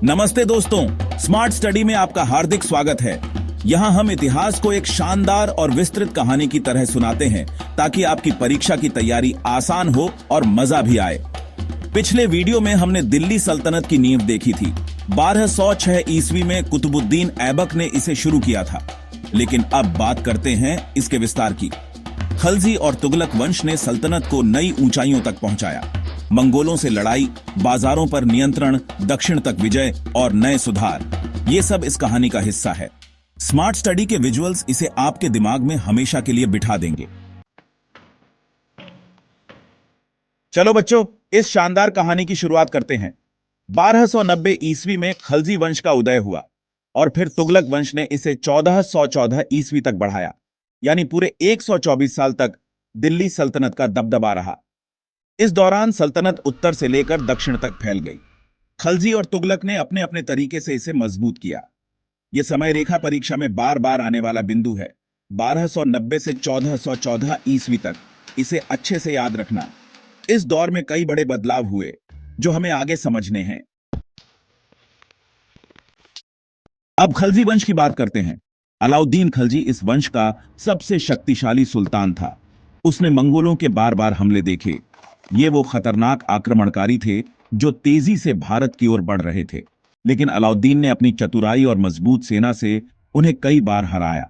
नमस्ते दोस्तों, smart study में आपका हार्दिक स्वागत है। यहाँ हम इतिहास को एक शानदार और विस्तृत कहानी की तरह सुनाते हैं ताकि आपकी परीक्षा की तैयारी आसान हो और मजा भी आए। पिछले वीडियो में हमने दिल्ली सल्तनत की नींव देखी थी। 1206 ईस्वी में कुतुबुद्दीन ऐबक ने इसे शुरू किया था। लेकिन अब बात करते हैं इसके विस्तार की। खलजी और तुगलक वंश ने सल्तनत को नई ऊंचाइयों तक पहुंचाया। मंगोलों से लड़ाई, बाजारों पर नियंत्रण, दक्षिण तक विजय और नए सुधार, ये सब इस कहानी का हिस्सा है। स्मार्ट स्टडी के विजुअल्स इसे आपके दिमाग में हमेशा के लिए बिठा देंगे। चलो बच्चों, इस शानदार कहानी की शुरुआत करते हैं। 1290 ईस्वी में खलजी वंश का उदय हुआ और फिर तुगलक वंश ने इसे 1414 ईस्वी तक बढ़ाया, यानी पूरे 124 साल तक दिल्ली सल्तनत का दबदबा रहा। इस दौरान सल्तनत उत्तर से लेकर दक्षिण तक फैल गई। खलजी और तुगलक ने अपने अपने तरीके से इसे मजबूत किया। यह समय रेखा परीक्षा में बार बार आने वाला बिंदु है। 1290 से 1414 ईस्वी तक इसे अच्छे से याद रखना। इस दौर में कई बड़े बदलाव हुए जो हमें आगे समझने हैं। अब खलजी वंश की बात करते हैं। अलाउद्दीन खलजी इस वंश का सबसे शक्तिशाली सुल्तान था। उसने मंगोलों के बार बार हमले देखे। ये वो खतरनाक आक्रमणकारी थे जो तेजी से भारत की ओर बढ़ रहे थे। लेकिन अलाउद्दीन ने अपनी चतुराई और मजबूत सेना से उन्हें कई बार हराया।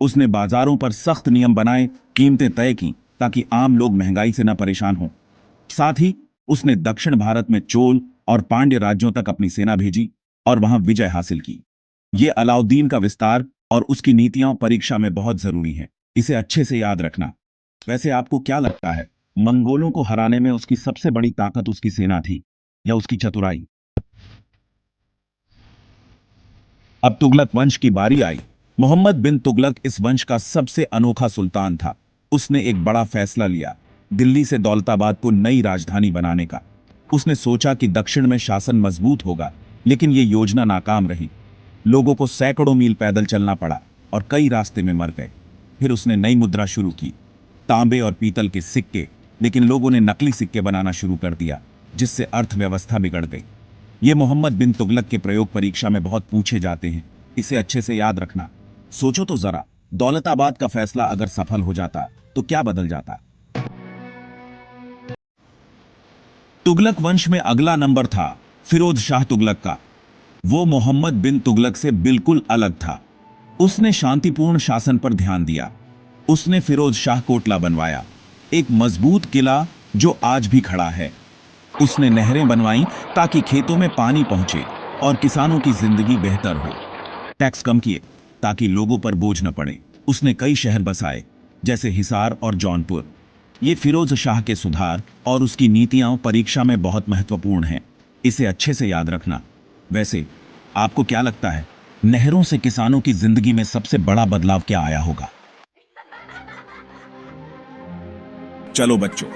उसने बाजारों पर सख्त नियम बनाए, कीमतें तय की ताकि आम लोग महंगाई से न परेशान हों। साथ ही उसने दक्षिण भारत में चोल और पांड्य राज्यों तक अपनी सेना भेजी और वहां विजय हासिल की। ये अलाउद्दीन का विस्तार और उसकी नीतियां परीक्षा में बहुत जरूरी है। इसे अच्छे से याद रखना। वैसे आपको क्या लगता है, मंगोलों को हराने में उसकी सबसे बड़ी ताकत उसकी सेना थी या उसकी चतुराई? अब तुगलक वंश की बारी आई। मोहम्मद बिन तुगलक इस वंश का सबसे अनोखा सुल्तान था। उसने एक बड़ा फैसला लिया, दिल्ली से दौलताबाद को नई राजधानी बनाने का। उसने सोचा कि दक्षिण में शासन मजबूत होगा, लेकिन यह योजना नाकाम रही। लोगों को सैकड़ों मील पैदल चलना पड़ा और कई रास्ते में मर गए। फिर उसने नई मुद्रा शुरू की, तांबे और पीतल के सिक्के। लेकिन लोगों ने नकली सिक्के बनाना शुरू कर दिया, जिससे अर्थव्यवस्था बिगड़ गई। ये मोहम्मद बिन तुगलक के प्रयोग परीक्षा में बहुत पूछे जाते हैं। इसे अच्छे से याद रखना। सोचो तो जरा, दौलताबाद का फैसला अगर सफल हो जाता तो क्या बदल जाता। तुगलक वंश में अगला नंबर था फिरोज शाह तुगलक का। वो मोहम्मद बिन तुगलक से बिल्कुल अलग था। उसने शांतिपूर्ण शासन पर ध्यान दिया। उसने फिरोज शाह कोटला बनवाया, एक मजबूत किला जो आज भी खड़ा है। उसने नहरें बनवाई ताकि खेतों में पानी पहुंचे और किसानों की जिंदगी बेहतर हो। टैक्स कम किए ताकि लोगों पर बोझ न पड़े। उसने कई शहर बसाए, जैसे हिसार और जौनपुर। ये फिरोज शाह के सुधार और उसकी नीतियां परीक्षा में बहुत महत्वपूर्ण हैं। इसे अच्छे से याद रखना। वैसे आपको क्या लगता है, नहरों से किसानों की जिंदगी में सबसे बड़ा बदलाव क्या आया होगा? चलो बच्चों,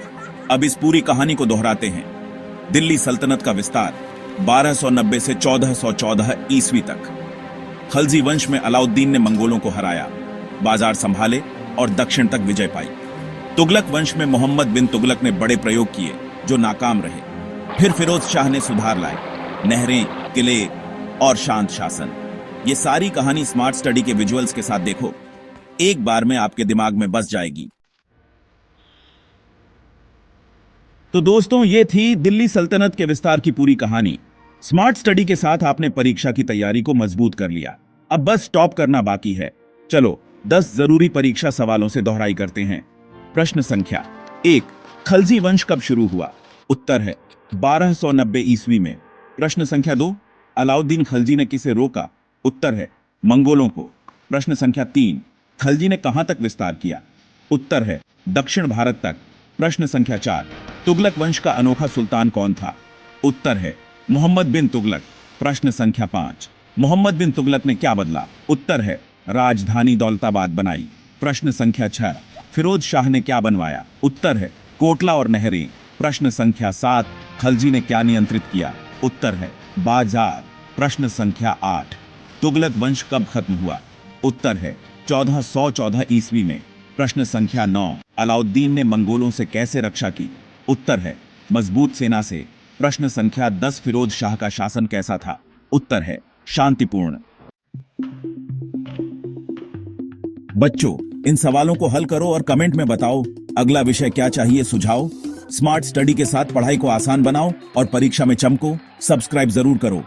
अब इस पूरी कहानी को दोहराते हैं। दिल्ली सल्तनत का विस्तार 1290 से 1414 ईस्वी तक। खलजी वंश में अलाउद्दीन ने मंगोलों को हराया, बाजार संभाले और दक्षिण तक विजय पाई। तुगलक वंश में मोहम्मद बिन तुगलक ने बड़े प्रयोग किए जो नाकाम रहे। फिर फिरोज शाह ने सुधार लाए, नहरें, किले और शांत शासन। ये सारी कहानी स्मार्ट स्टडी के विजुअल्स के साथ देखो, एक बार में आपके दिमाग में बस जाएगी। तो दोस्तों, ये थी दिल्ली सल्तनत के विस्तार की पूरी कहानी। स्मार्ट स्टडी के साथ आपने परीक्षा की तैयारी को मजबूत कर लिया। अब बस टॉप करना बाकी है। चलो 10 जरूरी परीक्षा सवालों से दोहराई करते हैं। प्रश्न संख्या 1, खलजी वंश कब शुरू हुआ? उत्तर है 1290 ईस्वी में। प्रश्न संख्या 2, अलाउद्दीन खलजी ने किसे रोका? उत्तर है मंगोलों को। प्रश्न संख्या 3, खलजी ने कहां तक विस्तार किया? उत्तर है दक्षिण भारत तक। प्रश्न संख्या 4, तुगलक वंश का अनोखा सुल्तान कौन था? उत्तर है मोहम्मद बिन तुगलक। प्रश्न संख्या 5, मोहम्मद बिन तुगलक ने क्या बदला? उत्तर है राजधानी दौलताबाद बनाई। प्रश्न संख्या 6, फिरोज शाह ने क्या बनवाया? उत्तर है कोटला और नहरें। प्रश्न संख्या 7, खलजी ने क्या नियंत्रित किया? उत्तर है बाजार। प्रश्न संख्या 8, तुगलक वंश कब खत्म हुआ? उत्तर है 1414 ईस्वी में। प्रश्न संख्या 9, अलाउद्दीन ने मंगोलों से कैसे रक्षा की? उत्तर है मजबूत सेना से। प्रश्न संख्या 10, फिरोज शाह का शासन कैसा था? उत्तर है शांतिपूर्ण। बच्चों, इन सवालों को हल करो और कमेंट में बताओ अगला विषय क्या चाहिए सुझाव। स्मार्ट स्टडी के साथ पढ़ाई को आसान बनाओ और परीक्षा में चमको। सब्सक्राइब जरूर करो।